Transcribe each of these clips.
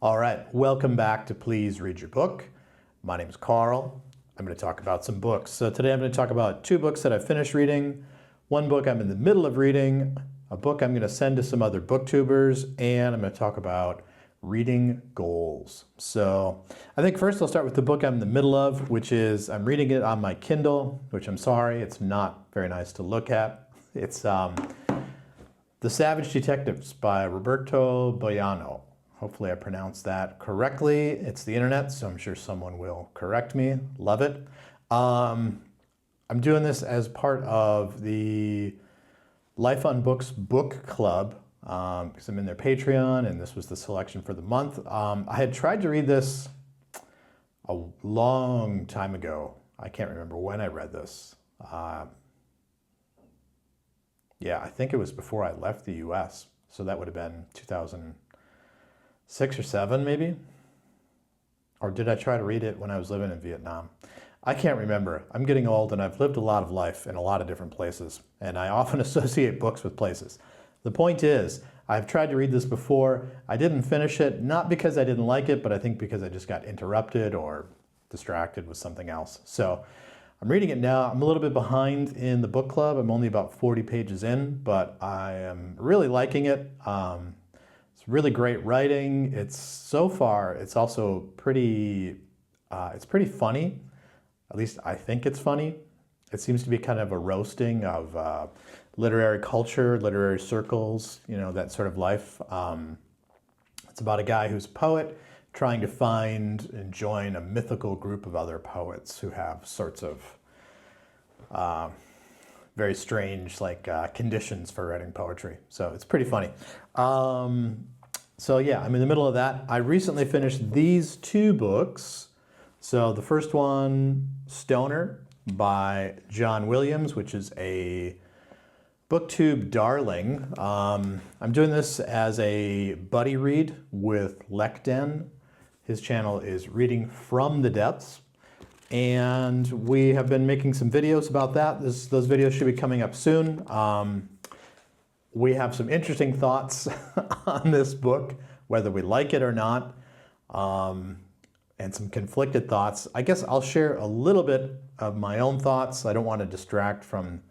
All right, welcome back to Please Read Your Book. My name is Carl. I'm going to talk about some books. So today I'm going to talk about two books that I finished reading, one book I'm in the middle of reading, a book I'm going to send to some other booktubers, and I'm going to talk about reading goals. So I think first I'll start with the book I'm in the middle of, which is, I'm reading it on my Kindle, which I'm sorry, it's not very nice to look at. It's The Savage Detectives by Roberto Bolano. Hopefully I pronounced that correctly. It's the internet, so I'm sure someone will correct me. Love it. I'm doing this as part of the Life on Books book club because I'm in their Patreon, and this was the selection for the month. I had tried to read this a long time ago. I can't remember when I read this. Yeah, I think it was before I left the US, so that would have been 2006 or 7 maybe? Or did I try to read it when I was living in Vietnam? I can't remember. I'm getting old and I've lived a lot of life in a lot of different places, and I often associate books with places. The point is, I've tried to read this before. I didn't finish it, not because I didn't like it, but I think because I just got interrupted or distracted with something else. So I'm reading it now. I'm a little bit behind in the book club. I'm only about 40 pages in, but I am really liking it. It's really great writing. So far, it's also pretty funny. At least I think it's funny. It seems to be kind of a roasting of literary culture, literary circles, that sort of life. It's about a guy who's a poet trying to find and join a mythical group of other poets who have sorts of very strange conditions for writing poetry. So it's pretty funny. So yeah, I'm in the middle of that. I recently finished these two books. So the first one, Stoner by John Williams, which is a booktube darling. I'm doing this as a buddy read with Lekden. His channel is Reading from the Depths. And we have been making some videos about that. Those videos should be coming up soon. We have some interesting thoughts on this book, whether we like it or not, and some conflicted thoughts. I guess I'll share a little bit of my own thoughts. I don't want to distract from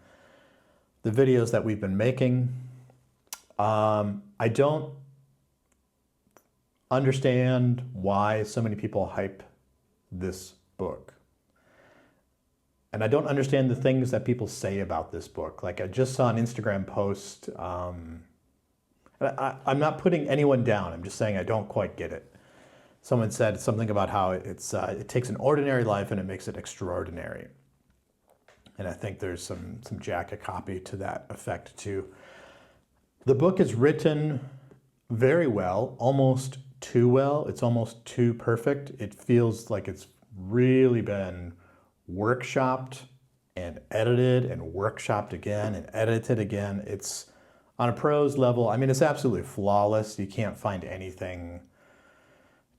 the videos that we've been making. I don't understand why so many people hype this book. And I don't understand the things that people say about this book. Like I just saw an Instagram post. I'm not putting anyone down. I'm just saying I don't quite get it. Someone said something about how it takes an ordinary life and it makes it extraordinary. And I think there's some jacket copy to that effect too. The book is written very well, almost too well. It's almost too perfect. It feels like it's really been workshopped and edited and workshopped again and edited again. It's on a prose level. I mean, it's absolutely flawless. You can't find anything,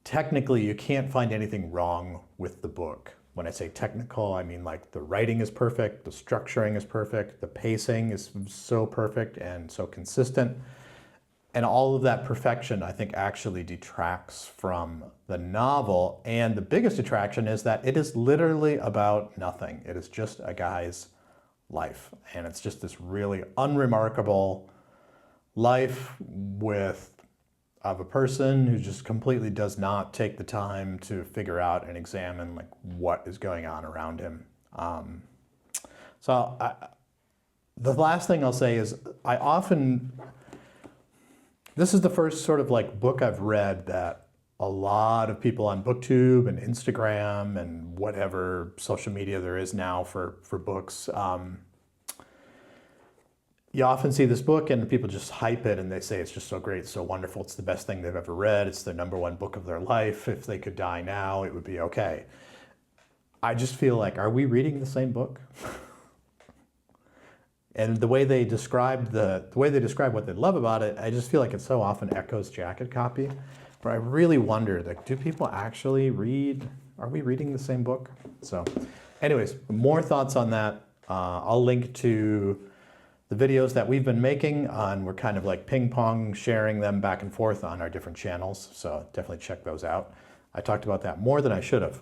technically, you can't find anything wrong with the book. When I say technical, I mean like the writing is perfect, the structuring is perfect, the pacing is so perfect and so consistent. And all of that perfection, I think, actually detracts from the novel. And the biggest detraction is that it is literally about nothing. It is just a guy's life. And it's just this really unremarkable life of a person who just completely does not take the time to figure out and examine what is going on around him. The last thing I'll say is this is the first sort of book I've read that a lot of people on BookTube and Instagram and whatever social media there is now for books, you often see this book and people just hype it and they say it's just so great, so wonderful, it's the best thing they've ever read, it's the #1 book of their life, if they could die now, it would be okay. I just feel like, are we reading the same book? And the way they describe what they love about it, I just feel like it so often echoes jacket copy. But I really wonder, do people actually read? Are we reading the same book? So anyways, more thoughts on that. I'll link to the videos that we've been making, and we're kind of like ping pong sharing them back and forth on our different channels. So definitely check those out. I talked about that more than I should have.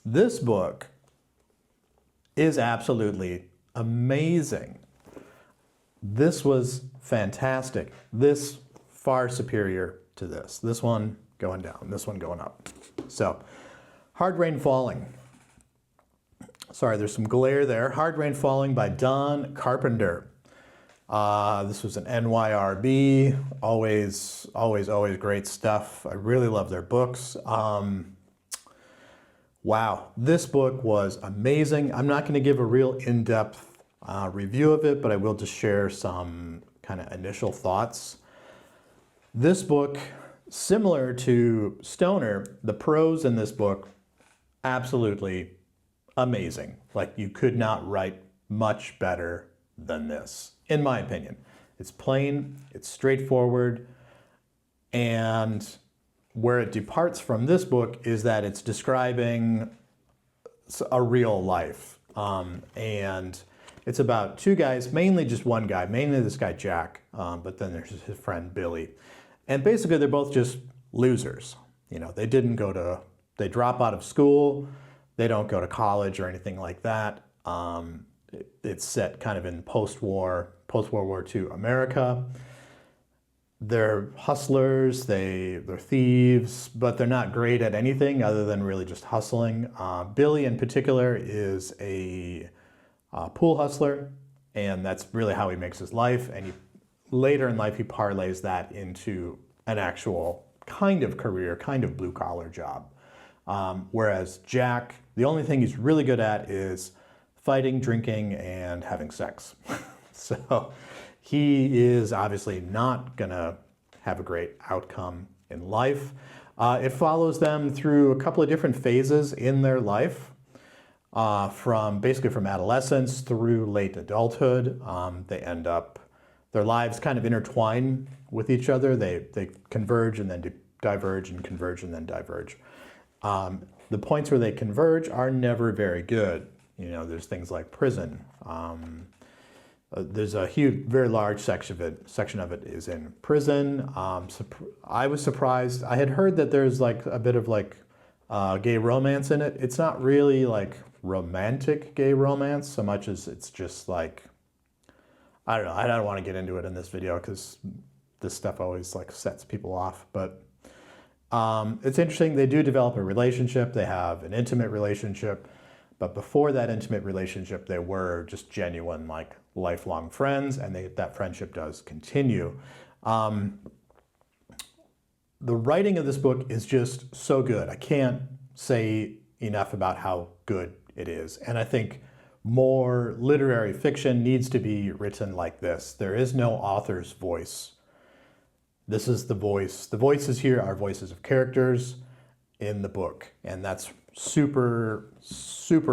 This book is absolutely amazing. This was fantastic. This far superior to this. This one going down, this one going up. So, Hard Rain Falling. Sorry, there's some glare there. Hard Rain Falling by Don Carpenter. This was an NYRB. Always great stuff. I really love their books. Wow, this book was amazing. I'm not going to give a real in-depth review of it, but I will just share some kind of initial thoughts. This book, similar to Stoner, the prose in this book, absolutely amazing. Like, you could not write much better than this, in my opinion. It's plain, it's straightforward, and where it departs from this book is that it's describing a real life. And it's about two guys, mainly just one guy, mainly this guy Jack, but then there's his friend Billy. And basically they're both just losers. You know, they drop out of school, they don't go to college or anything like that. It's set kind of in post-World War II America. They're hustlers, they're thieves, but they're not great at anything other than really just hustling. Billy in particular is a pool hustler, and that's really how he makes his life. And later in life, he parlays that into an actual kind of career, kind of blue-collar job. Whereas Jack, the only thing he's really good at is fighting, drinking, and having sex. So he is obviously not gonna have a great outcome in life. It follows them through a couple of different phases in their life, from adolescence through late adulthood. They end up, their lives kind of intertwine with each other. They converge and then diverge, and converge and then diverge. The points where they converge are never very good. You know, there's things like prison. There's a huge, very large section of it is in prison. I was surprised. I had heard that there's like a bit of like gay romance in it. It's not really like romantic gay romance so much as it's just like, I don't know. I don't want to get into it in this video because this stuff always like sets people off. But it's interesting. They do develop a relationship. They have an intimate relationship. But before that intimate relationship, they were just genuine, like, lifelong friends, and that friendship does continue. The writing of this book is just so good. I can't say enough about how good it is. And I think more literary fiction needs to be written like this. There is no author's voice. This is the voice. The voices here are voices of characters in the book, and that's super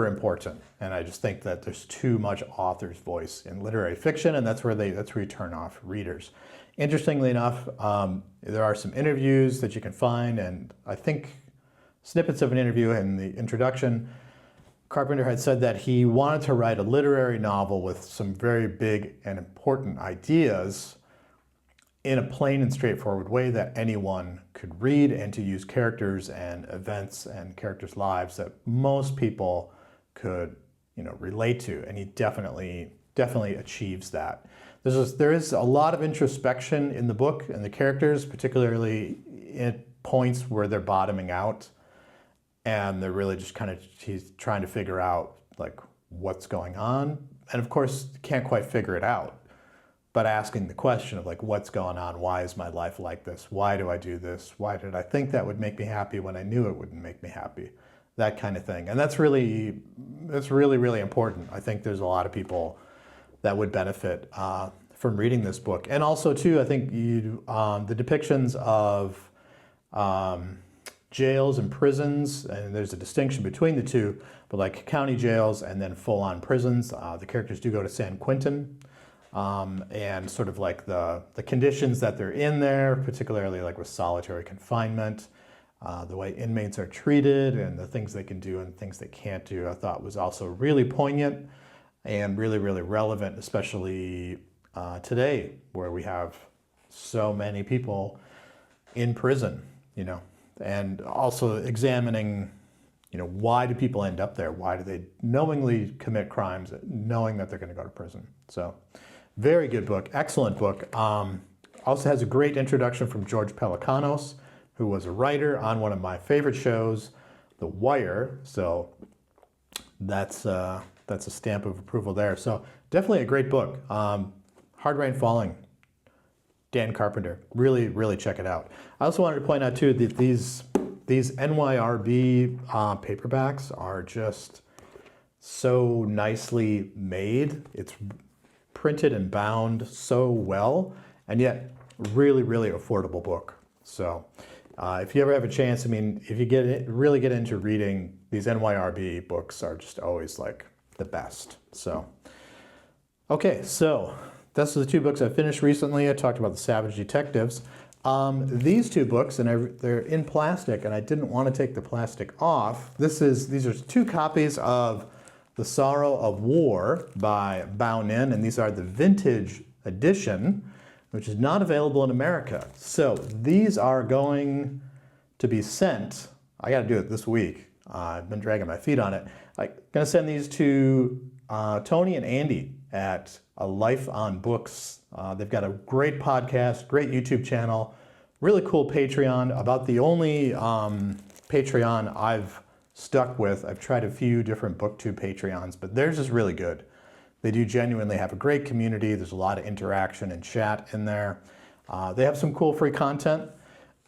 important. And I just think that there's too much author's voice in literary fiction, and that's where you turn off readers. Interestingly enough, there are some interviews that you can find, and I think snippets of an interview in the introduction. Carpenter had said that he wanted to write a literary novel with some very big and important ideas in a plain and straightforward way that anyone could read, and to use characters and events and characters' lives that most people could, you know, relate to. And he definitely achieves that. There is a lot of introspection in the book and the characters, particularly at points where they're bottoming out, and they're really just he's trying to figure out like what's going on, and of course can't quite figure it out. But asking the question of like, what's going on? Why is my life like this? Why do I do this? Why did I think that would make me happy when I knew it wouldn't make me happy? That kind of thing. And that's really important. I think there's a lot of people that would benefit from reading this book. And also too, I think the depictions of jails and prisons, and there's a distinction between the two, but like county jails and then full-on prisons. The characters do go to San Quentin. And sort of like the conditions that they're in there, particularly like with solitary confinement, the way inmates are treated and the things they can do and things they can't do, I thought was also really poignant. and really, really relevant, especially today, where we have so many people in prison, and also examining, why do people end up there? Why do they knowingly commit crimes, knowing that they're going to go to prison? So, very good book, excellent book. Also has a great introduction from George Pelecanos, who was a writer on one of my favorite shows, The Wire. So that's a stamp of approval there. So definitely a great book. Hard Rain Falling, Dan Carpenter. Really, really check it out. I also wanted to point out too that these NYRB paperbacks are just so nicely made. It's printed and bound so well, and yet really, really affordable book. So if you ever have a chance, if you really get into reading, these NYRB books are just always like the best. So, okay, so those are the two books I finished recently. I talked about The Savage Detectives. These two books, and they're in plastic, and I didn't want to take the plastic off. These are two copies of The Sorrow of War by Bao Ninh, and these are the vintage edition, which is not available in America. So these are going to be sent. I got to do it this week. I've been dragging my feet on it. I'm going to send these to Tony and Andy at A Life on Books. They've got a great podcast, great YouTube channel, really cool Patreon, about the only Patreon I've stuck with. I've tried a few different BookTube Patreons, but theirs is really good. They do genuinely have a great community. There's a lot of interaction and chat in there. They have some cool free content,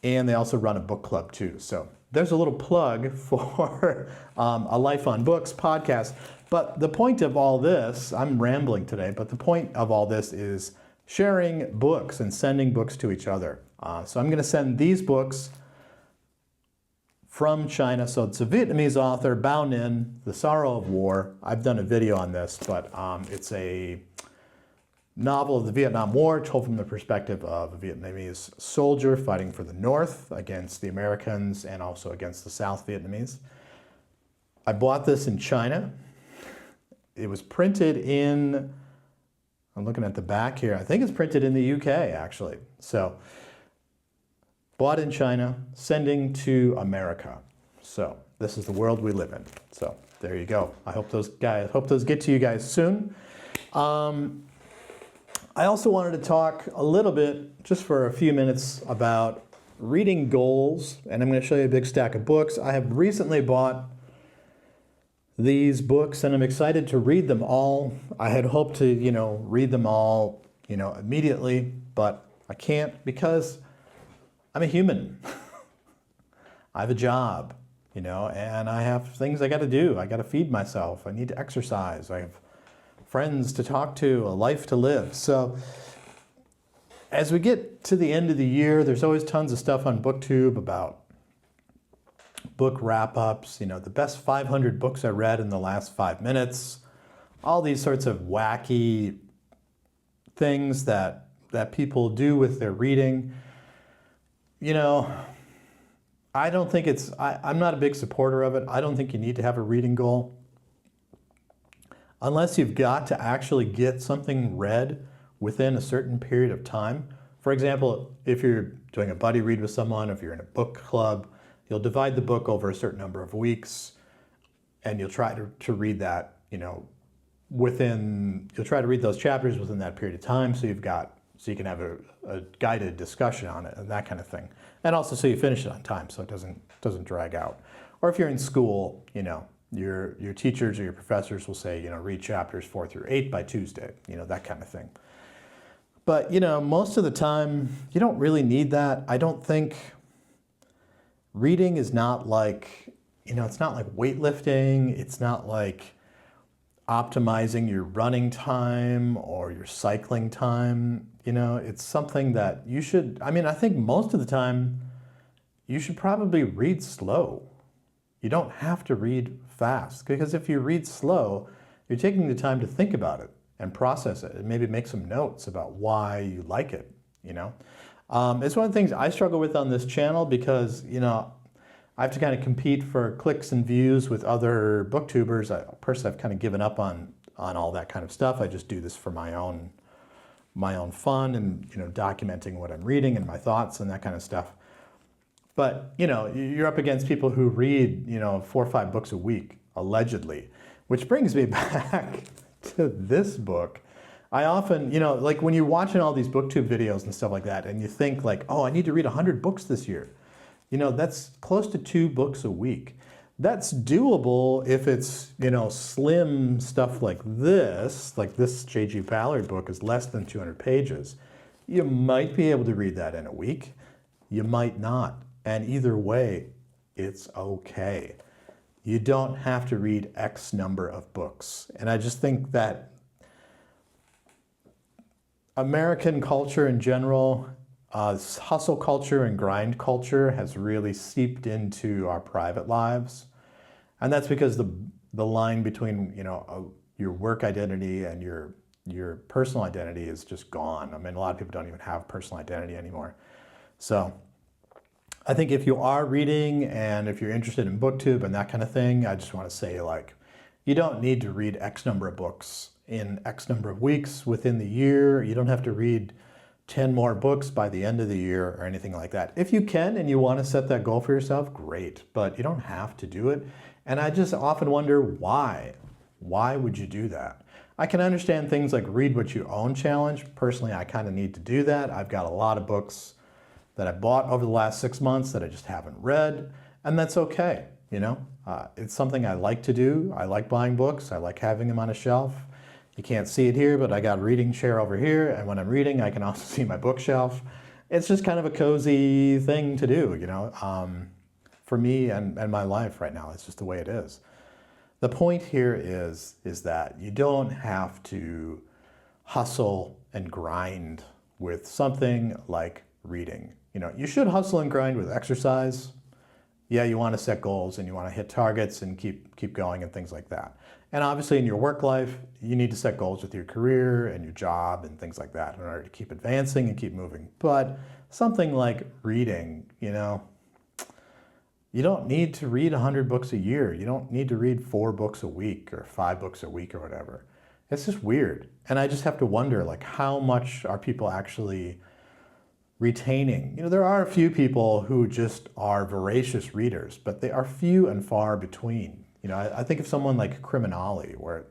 and they also run a book club too. So there's a little plug for A Life on Books podcast. But the point of all this, I'm rambling today, but the point of all this is sharing books and sending books to each other. So I'm going to send these books from China. So it's a Vietnamese author, Bao Ninh, The Sorrow of War. I've done a video on this, but it's a novel of the Vietnam War told from the perspective of a Vietnamese soldier fighting for the North against the Americans and also against the South Vietnamese. I bought this in China. It was printed in, I'm looking at the back here, I think it's printed in the UK actually. So bought in China, sending to America. So this is the world we live in. So there you go. I hope those get to you guys soon. I also wanted to talk a little bit, just for a few minutes, about reading goals. And I'm going to show you a big stack of books. I have recently bought these books and I'm excited to read them all. I had hoped to, read them all, immediately, but I can't because I'm a human. I have a job, and I have things I got to do. I got to feed myself. I need to exercise. I have friends to talk to, a life to live. So as we get to the end of the year, there's always tons of stuff on BookTube about book wrap-ups, the best 500 books I read in the last 5 minutes, all these sorts of wacky things that people do with their reading. I don't think I'm not a big supporter of it. I don't think you need to have a reading goal unless you've got to actually get something read within a certain period of time. For example, if you're doing a buddy read with someone, if you're in a book club, you'll divide the book over a certain number of weeks and you'll try to read that, you'll try to read those chapters within that period of time so you can have a guided discussion on it and that kind of thing. And also so you finish it on time so it doesn't drag out. Or if you're in school, your teachers or your professors will say, read chapters 4 through 8 by Tuesday, that kind of thing. But, most of the time you don't really need that. I don't think reading is not like, it's not like weightlifting. It's not like optimizing your running time or your cycling time. It's something that you should, I think most of the time you should probably read slow. You don't have to read fast, because if you read slow, you're taking the time to think about it and process it and maybe make some notes about why you like it, It's one of the things I struggle with on this channel because, I have to kind of compete for clicks and views with other booktubers. Personally, I've kind of given up on on all that kind of stuff. I just do this for my own fun and, you know, documenting what I'm reading and my thoughts and that kind of stuff. But, you know, you're up against people who read, you know, 4 or 5 books a week, allegedly, which brings me back to this book. I often, you know, like when you're watching all these booktube videos and stuff like that, and you think like, oh, I need to read 100 books this year. You know, that's close to 2 books a week. That's doable if it's, you know, slim stuff like this J.G. Ballard book is less than 200 pages. You might be able to read that in a week. You might not. And either way, it's okay. You don't have to read X number of books. And I just think that American culture in general, hustle culture and grind culture has really seeped into our private lives. And that's because the line between, you know, your work identity and your personal identity is just gone. I mean, a lot of people don't even have personal identity anymore. So I think if you are reading and if you're interested in BookTube and that kind of thing, I just want to say, like, you don't need to read X number of books in X number of weeks within the year. You don't have to read 10 more books by the end of the year or anything like that. If you can and you want to set that goal for yourself, great, but you don't have to do it. And I just often wonder why. Why would you do that? I can understand things like read what you own challenge. Personally, I kind of need to do that. I've got a lot of books that I bought over the last 6 months that I just haven't read, and that's okay, you know? It's something I like to do. I like buying books. I like having them on a shelf. You can't see it here, but I got a reading chair over here, and when I'm reading, I can also see my bookshelf. It's just kind of a cozy thing to do, you know, for me and my life right now. It's just the way it is. The point here is that you don't have to hustle and grind with something like reading. You know, you should hustle and grind with exercise. Yeah, you want to set goals and you want to hit targets and keep going and things like that. And obviously in your work life, you need to set goals with your career and your job and things like that in order to keep advancing and keep moving. But something like reading, you know, you don't need to read 100 books a year. You don't need to read 4 books a week or 5 books a week or whatever. It's just weird. And I just have to wonder, like, how much are people actually retaining? You know, there are a few people who just are voracious readers, but they are few and far between. You know, I think of someone like Criminale, where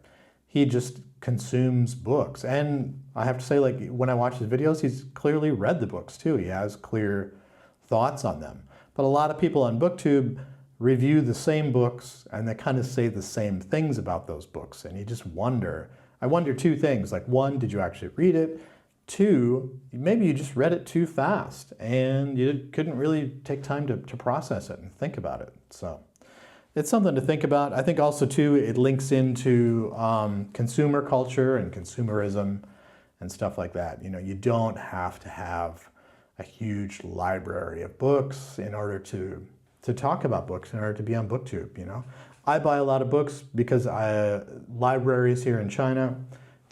he just consumes books. And I have to say, like, when I watch his videos, he's clearly read the books too. He has clear thoughts on them. But a lot of people on BookTube review the same books and they kind of say the same things about those books. And you just wonder, I wonder 2 things. Like, 1, did you actually read it? 2, maybe you just read it too fast and you couldn't really take time to process it and think about it. So it's something to think about. I think also too, it links into consumer culture and consumerism and stuff like that. You know, you don't have to have a huge library of books in order to talk about books, in order to be on BookTube, you know. I buy a lot of books because libraries here in China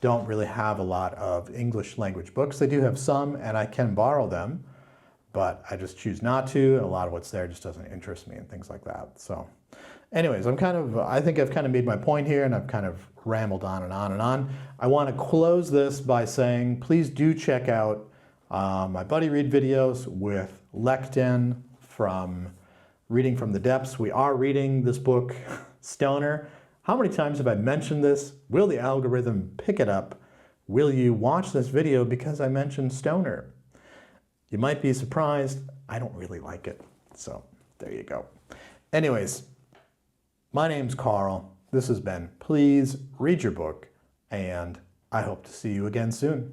don't really have a lot of English language books. They do have some, and I can borrow them, but I just choose not to. And a lot of what's there just doesn't interest me and things like that. So anyways, I think I've kind of made my point here, and I've kind of rambled on and on and on. I want to close this by saying, please do check out my Buddy Read videos with Lekden from Reading from the Depths. We are reading this book, Stoner. How many times have I mentioned this? Will the algorithm pick it up? Will you watch this video because I mentioned Stoner? You might be surprised. I don't really like it. So there you go. Anyways, my name's Carl. This has been Please Read Your Book, and I hope to see you again soon.